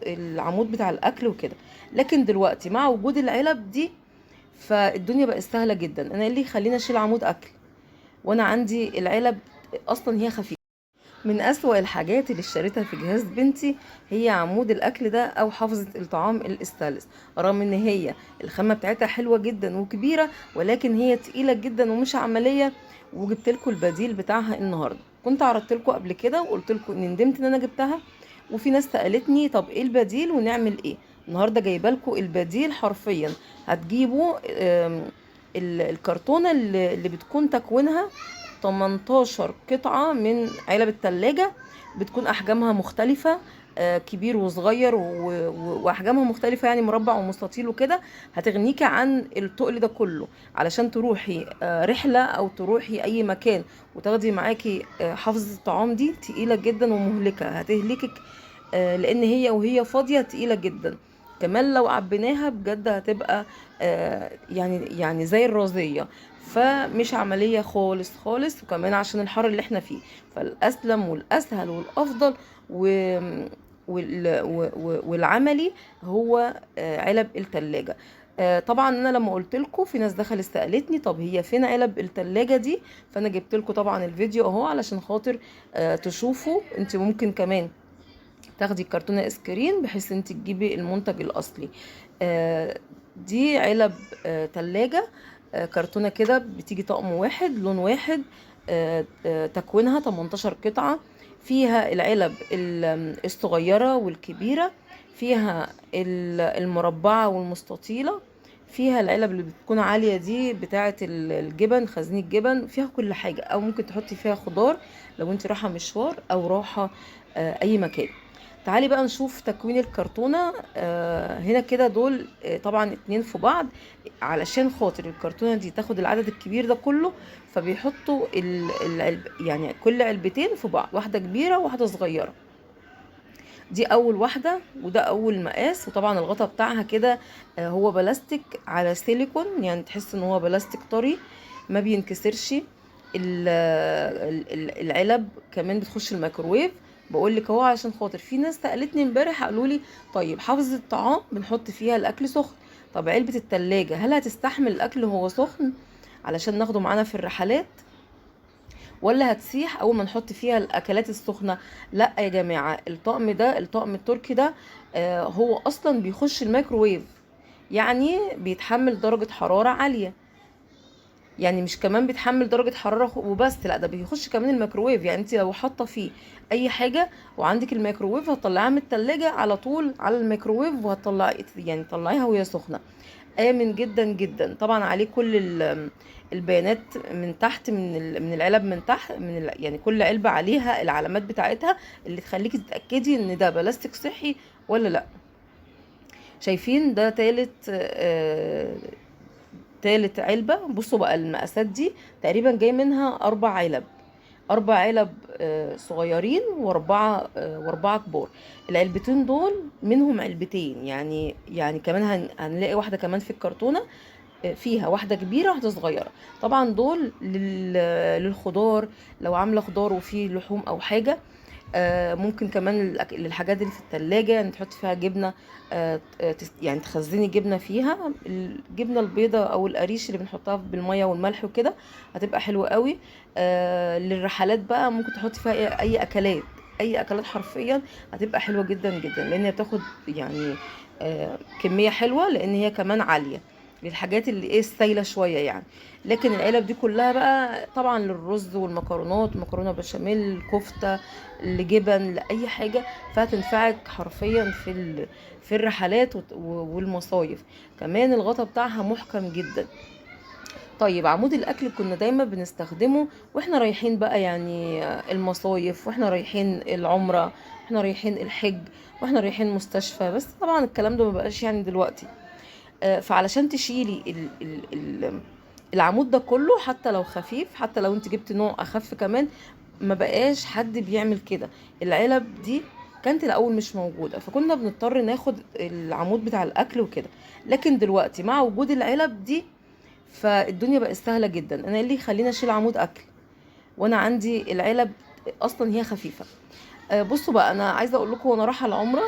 العمود بتاع الاكل وكده. لكن دلوقتي مع وجود العلب دي فالدنيا بقت سهله جدا. انا إيه اللي يخليني اشيل عمود اكل وانا عندي العلب اصلا هي خفيفه؟ من أسوأ الحاجات اللي اشتريتها في جهاز بنتي هي عمود الأكل ده أو حافظة الطعام الاستانلس. رغم إن هي الخامة بتاعتها حلوة جدا وكبيرة، ولكن هي تقيلة جدا ومش عملية. وجبت لكم البديل بتاعها النهارده. كنت عرضت لكم قبل كده وقلت لكم إن ندمت إن أنا جبتها، وفي ناس سألتني طب إيه البديل ونعمل إيه. النهارده جايبه لكم البديل حرفيا. هتجيبوا الكرتونة اللي بتكون تكوينها 18 قطعة من علب التلاجة. بتكون أحجامها مختلفة، كبير وصغير وأحجامها مختلفة، يعني مربع ومستطيل وكده. هتغنيكي عن التقل ده كله علشان تروحي رحلة أو تروحي أي مكان وتاخدي معاكي حافظة الطعام. دي تقيلة جدا ومهلكة، هتهلكك لأن هي وهي فاضية تقيلة جدا. كمان لو عبيناها بجد هتبقى يعني زي الرازية. فمش عملية خالص خالص، وكمان عشان الحر اللي احنا فيه. فالأسلم والأسهل والأفضل والعملي هو علب التلاجة. طبعا انا لما قلت لكم في ناس دخلت سالتني طب هي فين علب التلاجة دي، فانا جبت لكم طبعا الفيديو اهو علشان خاطر تشوفوا. انت ممكن كمان تاخدي الكرتونه اسكرين بحيث انت تجيبي المنتج الاصلي. دي علب تلاجة، كرتونه كده بتيجي طقم واحد لون واحد، تكوينها 18 قطعه. فيها العلب الصغيره والكبيره، فيها المربعه والمستطيله، فيها العلب اللي بتكون عاليه دي بتاعه الجبن، خزين الجبن، فيها كل حاجه. او ممكن تحطي فيها خضار لو انت رايحه مشوار او رايحه اي مكان. تعالي بقى نشوف تكوين الكرتونة. هنا كده دول طبعا اتنين في بعض علشان خاطر الكرتونة دي تاخد العدد الكبير ده كله. فبيحطوا العلب، يعني كل علبتين في بعض، واحدة كبيرة وواحدة صغيرة. دي اول واحدة وده اول مقاس. وطبعا الغطا بتاعها كده هو بلاستيك على سيليكون، يعني تحس ان هو بلاستيك طري ما بينكسرش. العلب كمان بتخش الميكروويف. بقول لك اهو عشان خاطر في ناس سالتني امبارح قالوا لي طيب حافظة الطعام بنحط فيها الاكل سخن، طب علبة التلاجة هل هتستحمل الاكل وهو سخن علشان ناخده معانا في الرحلات، ولا هتسيح اول ما نحط فيها الاكلات السخنه؟ لا يا جماعه، الطقم ده الطقم التركي ده هو اصلا بيخش الميكروويف، يعني بيتحمل درجه حراره عاليه. يعني مش كمان بيتحمل درجه حراره وبس، لا ده بيخش كمان الميكروويف. يعني انت لو حاطه فيه اي حاجه وعندك الميكروويف هتطلعيها من التلاجة على طول على الميكروويف، وهتطلعي يعني طلعيها وهي سخنه. آمن جدا جدا. طبعا عليه كل البيانات من تحت، من العلب من تحت، يعني كل علبة عليها العلامات بتاعتها اللي تخليكي تتأكدي ان ده بلاستيك صحي ولا لا. شايفين ده تالت علبة. بصوا بقى المقاسات دي تقريبا جاي منها 4 علب. 4 علب صغيرين واربعة كبار. العلبتين دول منهم علبتين، يعني كمان هنلاقي واحدة كمان في الكرتونة فيها واحدة كبيرة واحدة صغيرة. طبعا دول للخضار، لو عاملة خضار وفيه لحوم او حاجة. ممكن كمان للحاجات اللي في التلاجة، يعني تحطي فيها جبنة، يعني تخزني جبنة فيها. الجبنة البيضة او القريش اللي بنحطها بالمية والملح وكده هتبقى حلوة قوي. للرحلات بقى ممكن تحطي فيها اي اكلات، اي اكلات حرفيا هتبقى حلوة جدا جدا، لان هي بتاخد يعني كمية حلوة، لان هي كمان عالية للحاجات اللي ايه السايله شويه يعني. لكن العلب دي كلها بقى طبعا للرز والمكرونات، مكرونه بشاميل، كفته، لجبن، لاي حاجه. فهتنفعك حرفيا في الرحلات والمصايف. كمان الغطا بتاعها محكم جدا. طيب عمود الاكل كنا دايما بنستخدمه واحنا رايحين بقى يعني المصايف، واحنا رايحين العمره، واحنا رايحين الحج، واحنا رايحين مستشفى. بس طبعا الكلام ده مبقاش يعني دلوقتي. فعلشان تشيلي العمود ده كله، حتى لو خفيف، حتى لو انت جبت نوع اخف كمان، ما بقاش حد بيعمل كده. العلب دي كانت الاول مش موجوده، فكنا بنضطر ناخد العمود بتاع الاكل وكده. لكن دلوقتي مع وجود العلب دي فالدنيا بقت سهله جدا. انا إيه اللي يخليني اشيل عمود اكل وانا عندي العلب اصلا هي خفيفه؟ بصوا بقى، انا عايزه اقول لكم وانا رايحه العمره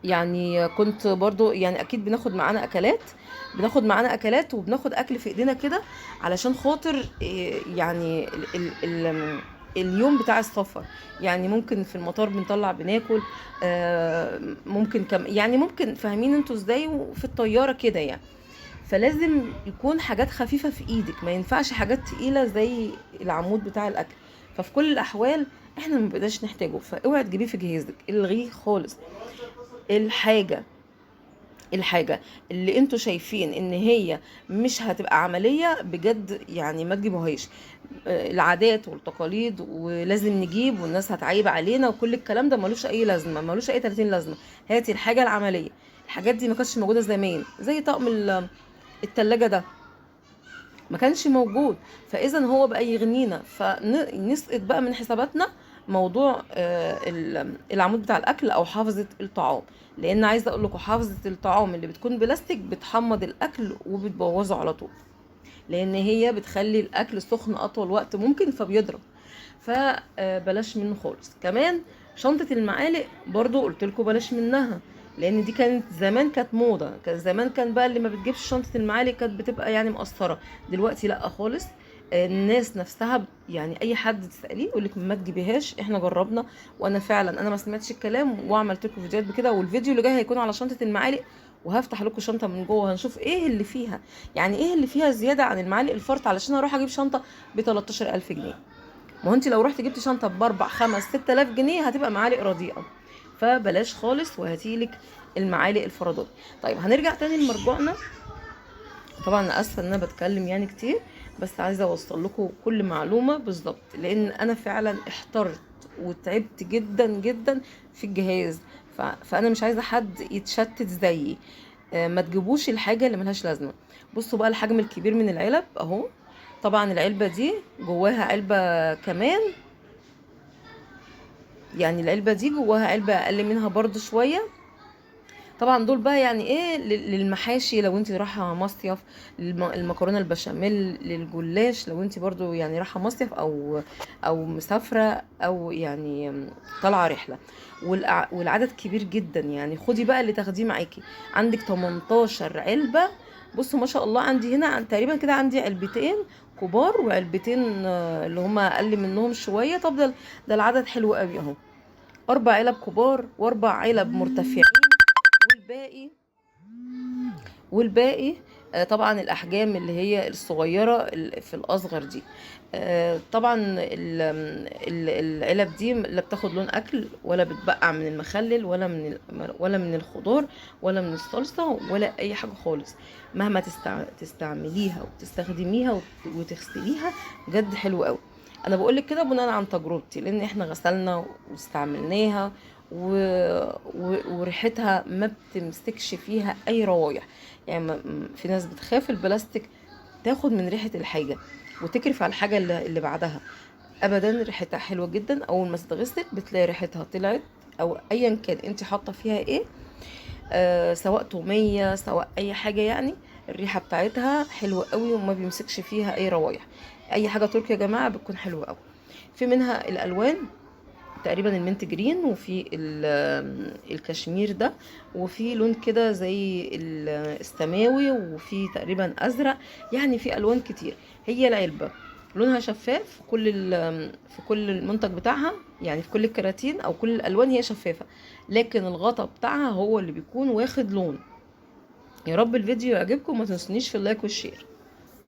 يعني كنت برضو يعني اكيد بناخد معانا اكلات، وبناخد اكل في ايدينا كده، علشان خاطر يعني اليوم بتاع السفر. يعني ممكن في المطار بنطلع بناكل، ممكن يعني ممكن، فاهمين انتوا ازاي، وفي الطيارة كده يعني. فلازم يكون حاجات خفيفة في ايدك، ما ينفعش حاجات تقيلة زي العمود بتاع الاكل. ففي كل الاحوال احنا ما بقدرش نحتاجه، فاوعي تجيبيه في جهازك، الغيه خالص. الحاجة الحاجة اللي انتوا شايفين ان هي مش هتبقى عملية بجد، يعني ما تجيبوهاش. العادات والتقاليد ولازم نجيب والناس هتعيب علينا وكل الكلام ده ملوش اي لازمة، ملوش اي 30 لازمة. هاتي الحاجة العملية. الحاجات دي ما كانتش موجودة زمان، زي طقم التلاجة ده ما كانش موجود. فاذا هو بقى يغنينا، فنسقط بقى من حساباتنا موضوع العمود بتاع الاكل او حافظة الطعام. لان عايزه اقول لكم حافظة الطعام اللي بتكون بلاستيك بتحمض الاكل وبتبوظه على طول، لان هي بتخلي الاكل سخن اطول وقت ممكن فبيضرب. فبلاش منه خالص. كمان شنطة المعالق برضو قلت لكم بلاش منها، لان دي كانت زمان كانت موضة. كان زمان كان بقى اللي ما بتجيبش شنطة المعالق كانت بتبقى يعني مقصرة. دلوقتي لا خالص. الناس نفسها يعني اي حد تساليه يقول لك ما تجيبيهاش، احنا جربنا. وانا فعلا انا ما سمعتش الكلام وعملت لكم فيديوهات بكده، والفيديو اللي جاي هيكون على شنطة المعالق، وهفتح لكم شنطة من جوه هنشوف ايه اللي فيها. يعني ايه اللي فيها زيادة عن المعالق الفرط علشان اروح اجيب شنطة ب 13000 جنيه؟ ما هو انت لو رحت جبتي شنطه باربع خمس 6000 جنيه هتبقى معالق رديئه. فبلاش خالص، وهاتيلك المعالق الفرادات. طيب هنرجع تاني لمرجوعنا. طبعا انا اسفه ان انا بتكلم يعني كتير، بس عايزه اوصل لكم كل معلومه بالظبط، لان انا فعلا احترت وتعبت جدا جدا في الجهاز. فانا مش عايزه حد يتشتت زيي. ما تجيبوش الحاجه اللي ملهاش لازمه. بصوا بقى الحجم الكبير من العلب اهو. طبعا العلبه دي جواها علبه كمان، يعني العلبة دي جواها علبة اقل منها برضو شوية. طبعا دول بقى يعني ايه للمحاشي لو انت رايحة مصيف، المكرونة البشاميل، للجلاش لو انت برضو يعني رايحة مصيف او مسافرة او يعني طالعة رحلة. والعدد كبير جدا، يعني خدي بقى اللي تاخديه معاكي. عندك 18 علبة. بصوا ما شاء الله، عندي هنا تقريبا كده عندي علبتين كبار وعلبتين اللي هما اقل منهم شوية. طب ده العدد حلو قوي اهو. 4 علب كبار و4 علب مرتفعين. والباقي والباقي طبعا الاحجام اللي هي الصغيره في الاصغر دي. طبعا العلب دي لا بتاخد لون اكل، ولا بتبقع من المخلل، ولا من الخضار، ولا من الصلصه، ولا اي حاجه خالص. مهما تستعمليها وتستخدميها وتغسليها بجد حلو قوي. انا بقولك كده بناء عن تجربتي، لان احنا غسلنا واستعملناها وريحتها ما بتمسكش فيها اي روايح. يعني في ناس بتخاف البلاستيك تاخد من ريحة الحاجة وتكرف على الحاجة اللي بعدها. ابدا، ريحتها حلوة جدا. اول ما تتغسل بتلاقي ريحتها طلعت، او ايا كان انت حاطة فيها ايه، سواء تومية سواء اي حاجة يعني. الريحة بتاعتها حلوة قوي وما بيمسكش فيها اي روايح. اي حاجة تركي يا جماعة بتكون حلوة قوي. في منها الالوان تقريبا المنت جرين، وفي الكشمير ده، وفي لون كده زي السماوي، وفي تقريبا ازرق. يعني في الوان كتير. هي العلبة لونها شفاف في في كل المنتج بتاعها، يعني في كل الكراتين او كل الالوان هي شفافة، لكن الغطا بتاعها هو اللي بيكون واخد لون. يا رب الفيديو يعجبكم، ما تنسونيش في اللايك والشير.